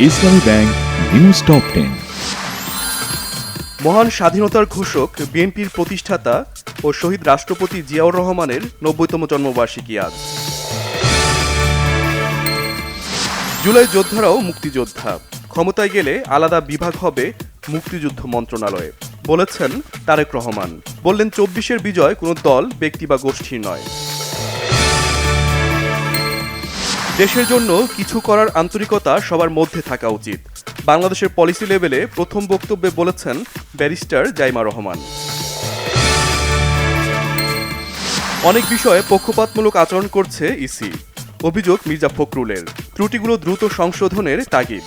ইসলামী bank news top 10। মহান স্বাধীনতার ঘোষক বিএনপির প্রতিষ্ঠাতা ও শহীদ রাষ্ট্রপতি জিয়াউর রহমানের ৯০তম জন্মবার্ষিকী আজ। জুলাই যোদ্ধারাও মুক্তিযোদ্ধা, ক্ষমতায় গেলে আলাদা বিভাগ হবে মুক্তিযুদ্ধ মন্ত্রণালয়ে, বলেছেন তারেক রহমান। বললেন ২৪-এর বিজয় কোনো দল, ব্যক্তি বা গোষ্ঠীর নয়। দেশের জন্য কিছু করার আন্তরিকতা সবার মধ্যে থাকা উচিত, বাংলাদেশের পলিসি লেভেলে প্রথম বক্তব্যে বলেছেন ব্যারিস্টার জাইমা রহমান। অনেক বিষয়ে পক্ষপাতমূলক আচরণ করছে ইসি, অভিযোগ মির্জা ফখরুলের। ত্রুটিগুলো দ্রুত সংশোধনের তাগিদ।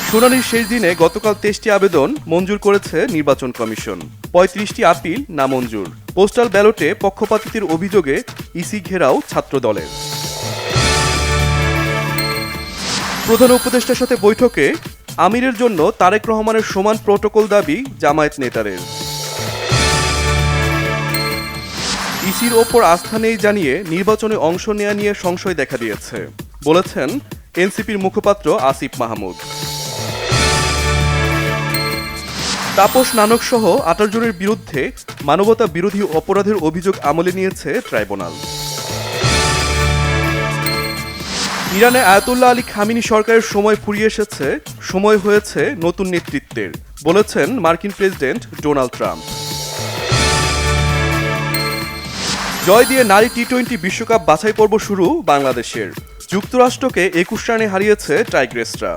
শুনানির শেষ দিনে গতকাল ২৩টি আবেদন মঞ্জুর করেছে নির্বাচন কমিশন, ৩৫টি আপিল নামঞ্জুর। পোস্টাল ব্যালটে পক্ষপাতিত্বের অভিযোগে ইসি ঘেরাও ছাত্র দলের। প্রধান উপদেষ্টার সাথে বৈঠকে আমিরের জন্য তারেক রহমানের সমান প্রটোকল দাবি জামায়াত নেতাদের। ইসির ওপর আস্থা নেই জানিয়ে নির্বাচনে অংশ নেওয়া নিয়ে সংশয় দেখা দিয়েছে, বলেছেন এনসিপির মুখপাত্র আসিফ মাহমুদ। তাপস নানক সহ ২৮ জনের বিরুদ্ধে মানবতা বিরোধী অপরাধের অভিযোগ আমলে নিয়েছে ট্রাইব্যুনাল। ইরানে আয়াতুল্লাহ আলী খামিনি সরকারের সময় ফুরিয়ে এসেছে, সময় হয়েছে নতুন নেতৃত্বের, বলেছেন মার্কিন প্রেসিডেন্ট ডোনাল্ড ট্রাম্প। জয় দিয়ে নারী টি-20 বিশ্বকাপ বাছাই পর্ব শুরু বাংলাদেশের। যুক্তরাষ্ট্রকে ২১ রানে হারিয়েছে টাইগ্রেসরা।